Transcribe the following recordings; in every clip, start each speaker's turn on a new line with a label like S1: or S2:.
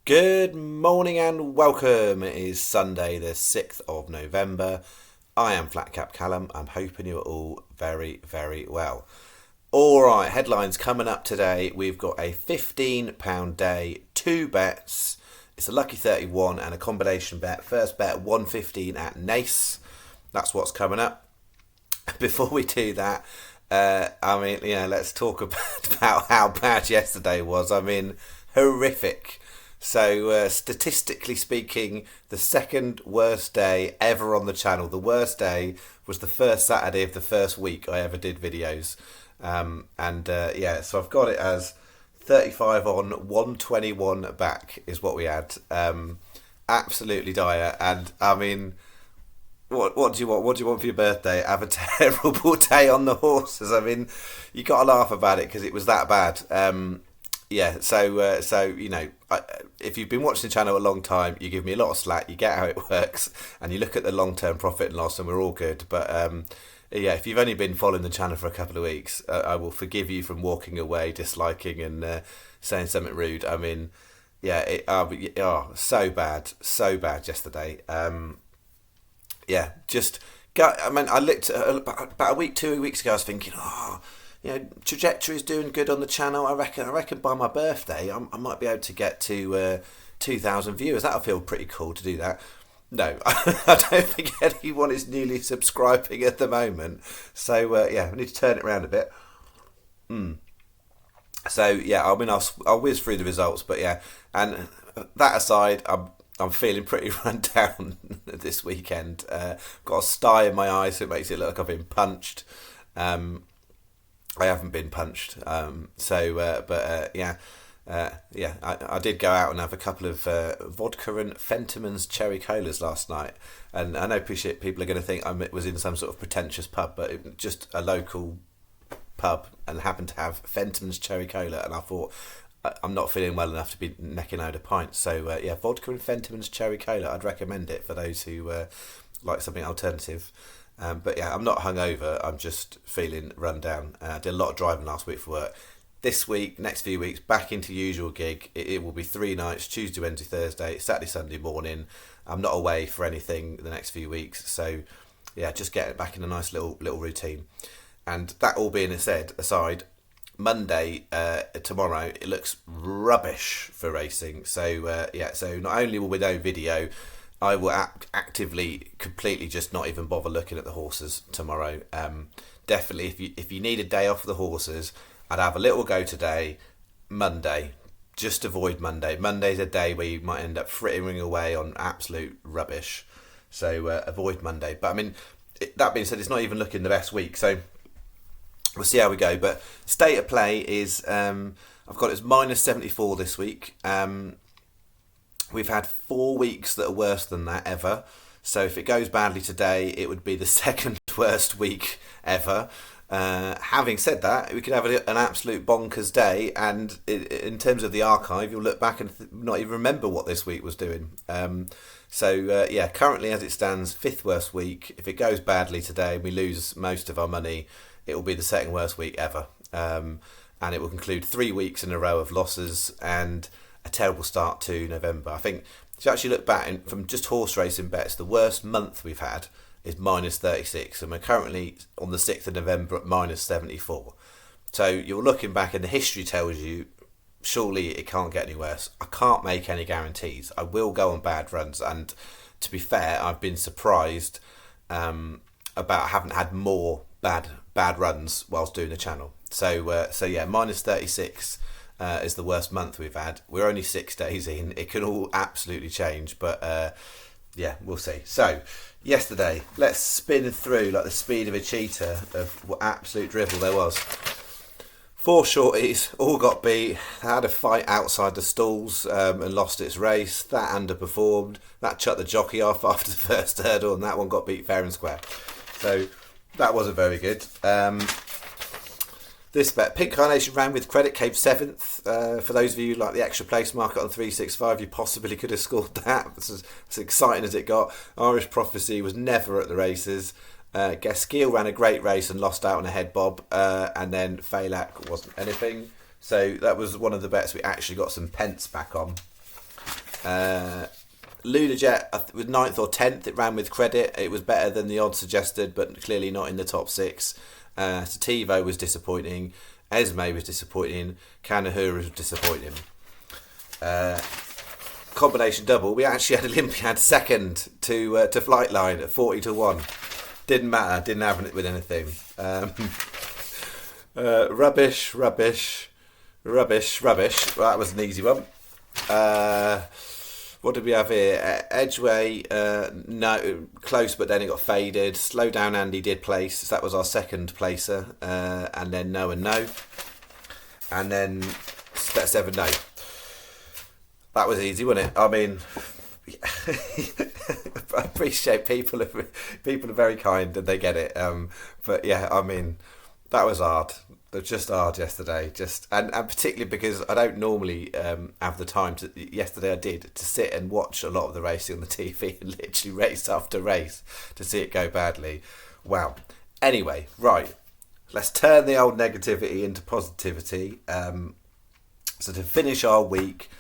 S1: Good morning and welcome. It is Sunday, the 6th of November. I am Flatcap Callum. I'm hoping you're all very, very well. All right, headlines coming up today. We've got a £15 day, 2 bets. It's a lucky 31 and a combination bet. First bet, 115 at Naas. That's what's coming up. Before we do that, let's talk about how bad yesterday was. Horrific. So, statistically speaking, the second worst day ever on the channel. The worst day was the first Saturday of the first week I ever did videos. So I've got it as 35 on, 121 back is what we had. Absolutely dire. And, what do you want? What do you want for your birthday? Have a terrible day on the horses. You got to laugh about it because it was that bad. If you've been watching the channel a long time, you give me a lot of slack, you get how it works, and you look at the long-term profit and loss, and we're all good. But if you've only been following the channel for a couple of weeks, I will forgive you from walking away, disliking and saying something rude. So bad yesterday. I looked at about a week, 2 weeks ago, I was thinking, trajectory is doing good on the channel. I reckon by my birthday, I might be able to get to 2,000 viewers. That'll feel pretty cool to do that. No, I don't think anyone is newly subscribing at the moment. So, I need to turn it around a bit. I'll whiz through the results, but yeah. And that aside, I'm feeling pretty run down this weekend. Got a sty in my eye, so it makes it look like I've been punched. I haven't been punched, I did go out and have a couple of vodka and Fentimans cherry colas last night, and I appreciate people are going to think I was in some sort of pretentious pub, but it was just a local pub and happened to have Fentimans cherry cola, and I thought I'm not feeling well enough to be necking out a pint, so vodka and Fentimans cherry cola, I'd recommend it for those who like something alternative. I'm not hungover. I'm just feeling run down. I did a lot of driving last week for work. This week, next few weeks, back into usual gig. It will be 3 nights: Tuesday, Wednesday, Thursday, Saturday, Sunday morning. I'm not away for anything the next few weeks, so just getting back in a nice little routine. And that all being said, aside, Monday, tomorrow, it looks rubbish for racing. So not only will we no video, I will actively, completely just not even bother looking at the horses tomorrow. Definitely, if you need a day off the horses, I'd have a little go today. Monday, just avoid Monday. Monday's a day where you might end up frittering away on absolute rubbish. So avoid Monday. But that being said, it's not even looking the best week. So we'll see how we go. But state of play is, I've got it as minus 74 this week. We've had 4 weeks that are worse than that ever. So if it goes badly today, it would be the second worst week ever. Having said that, we could have an absolute bonkers day. And in terms of the archive, you'll look back and not even remember what this week was doing. Currently as it stands, 5th worst week. If it goes badly today and we lose most of our money, it will be the second worst week ever. And it will conclude 3 weeks in a row of losses and a terrible start to November. I think if you actually look back from just horse racing bets, the worst month we've had is minus 36, and we're currently on the 6th of November at minus 74. So you're looking back and the history tells you surely it can't get any worse. I can't make any guarantees. I will go on bad runs, and to be fair, I've been surprised about having had more bad runs whilst doing the channel. Minus 36 is the worst month we've had. We're only 6 days in. It can all absolutely change, but we'll see. So yesterday, let's spin through like the speed of a cheetah of what absolute drivel there was. 4 shorties all got beat. Had a fight outside the stalls and lost its race. That underperformed. That shut the jockey off after the first hurdle, and that one got beat fair and square. So that wasn't very good. This bet, Pink Carnation ran with credit, came 7th. For those of you like the extra place market on 365, you possibly could have scored that. It's as exciting as it got. Irish Prophecy was never at the races. Gaskiel ran a great race and lost out on a head bob. And then Falak wasn't anything. So that was one of the bets we actually got some pence back on. Lunajet was 9th or 10th. It ran with credit. It was better than the odds suggested, but clearly not in the top 6. Sativo was disappointing. Esme was disappointing. Kanahura was disappointing. Combination double. We actually had Olympiad second to Flightline at 40-1. Didn't matter. Didn't have it with anything. Rubbish. Well, that was an easy one. What did we have here? Edgeway, no, close, but then it got faded. Slow Down Andy did place. So that was our second placer. And then No and No. And then Bet 7 No. That was easy, wasn't it? I mean, I appreciate people are very kind and they get it. But yeah, I mean, that was hard. It was just hard yesterday. And particularly because I don't normally have the time to. Yesterday I did to sit and watch a lot of the racing on the TV and literally race after race to see it go badly. Wow. Anyway, right. Let's turn the old negativity into positivity. So to finish our week,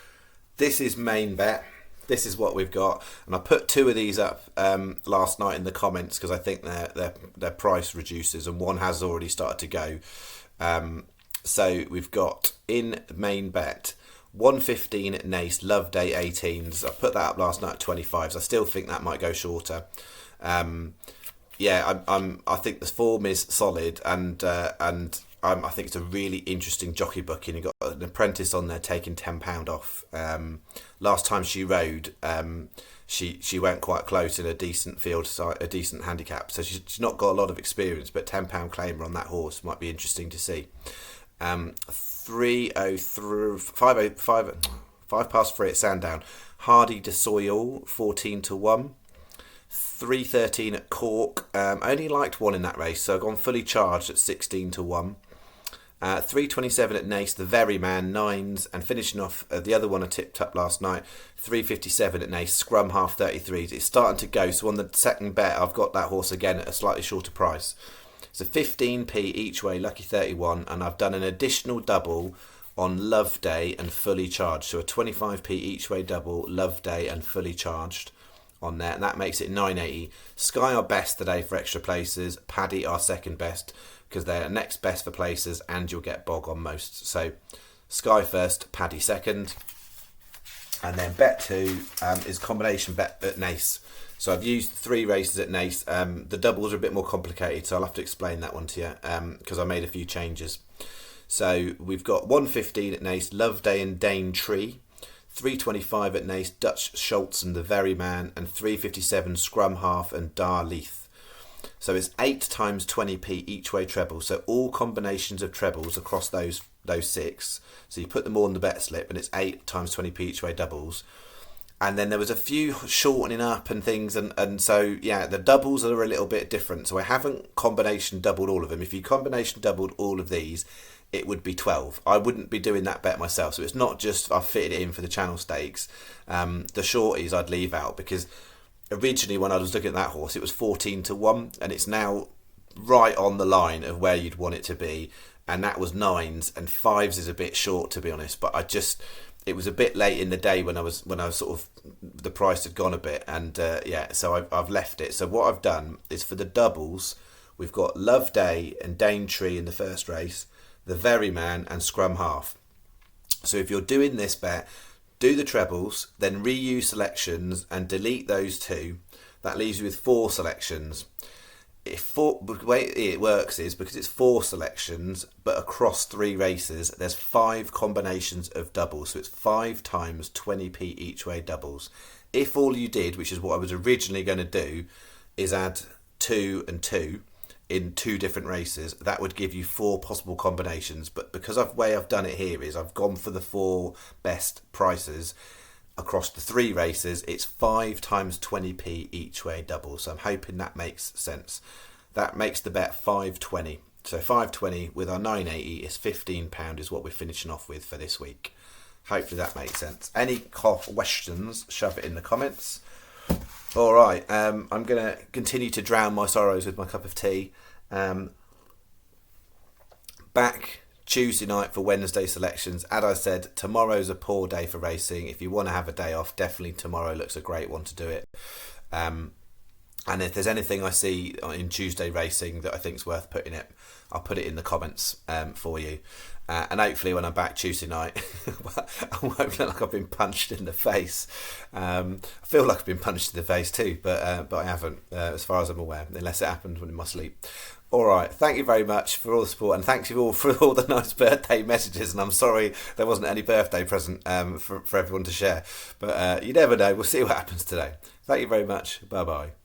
S1: this is main bet. This is what we've got, and I put 2 of these up last night in the comments because I think their price reduces, and one has already started to go. So we've got in main bet 115 at Naas, Love Day 18s. I put that up last night at 25s. I still think that might go shorter. I think the form is solid, and I think it's a really interesting jockey booking. You've got an apprentice on there taking £10 off. Last time she rode, she went quite close in a decent field, a decent handicap. So she's not got a lot of experience, but £10 claimer on that horse might be interesting to see. 5 past 3 at Sandown. Hardy de Soil 14-1. 313 at Cork. I only liked one in that race, so I've gone fully charged at 16-1. 327 at Naas, the Very Man 9s, and finishing off the other one I tipped up last night, 357 at Naas, Scrum half 33s. It's starting to go, so on the second bet I've got that horse again at a slightly shorter price. So 15p each way, lucky 31, and I've done an additional double on Love Day and fully charged. So a 25p each way double, Love Day and fully charged on there, and that makes it 980. Sky are best today for extra places. Paddy are second best because they're next best for places, and you'll get bog on most. So Sky first, Paddy second, and then bet 2 is combination bet at Naas. So I've used 3 races at Naas. The doubles are a bit more complicated, so I'll have to explain that one to you because I made a few changes. So we've got 115 at Naas, Love Day and Daintree. 325 at Naas, Dutch Schultz and the Very Man, and 357 Scrum Half and Dar Leith. So it's 8 times 20p each way treble. So all combinations of trebles across those 6. So you put them all on the bet slip, and it's 8 times 20p each way doubles. And then there was a few shortening up and things, and so yeah, the doubles are a little bit different. So I haven't combination doubled all of them. If you combination doubled all of these, it would be 12. I wouldn't be doing that bet myself. So it's not just I've fitted it in for the channel stakes. The shorties I'd leave out because originally when I was looking at that horse, it was 14-1, and it's now right on the line of where you'd want it to be. And that was 9s, and 5s is a bit short, to be honest. But it was a bit late in the day when I was sort of, the price had gone a bit, and so I've left it. So what I've done is for the doubles, we've got Love Day and Daintree in the first race, the Very Man and Scrum Half. So if you're doing this bet, do the trebles, then reuse selections and delete those 2. That leaves you with 4 selections. The way it works is because it's 4 selections, but across 3 races, there's 5 combinations of doubles. So it's 5 times 20p each way doubles. If all you did, which is what I was originally going to do, is add 2 and 2 in 2 different races, that would give you 4 possible combinations. But because the way I've done it here is I've gone for the 4 best prices across the 3 races. It's 5 times 20p each way double. So I'm hoping that makes sense. That makes the bet 520. So 520 with our 980 is £15 is what we're finishing off with for this week. Hopefully that makes sense. Any questions, shove it in the comments. All right, I'm going to continue to drown my sorrows with my cup of tea. Back Tuesday night for Wednesday selections. As I said, tomorrow's a poor day for racing. If you want to have a day off, definitely tomorrow looks a great one to do it. And if there's anything I see in Tuesday racing that I think is worth putting it, I'll put it in the comments for you. And hopefully when I'm back Tuesday night, I won't look like I've been punched in the face. I feel like I've been punched in the face too, but I haven't, as far as I'm aware, unless it happened when in my sleep. All right, thank you very much for all the support, and thank you all for all the nice birthday messages. And I'm sorry there wasn't any birthday present for everyone to share, but you never know. We'll see what happens today. Thank you very much. Bye bye.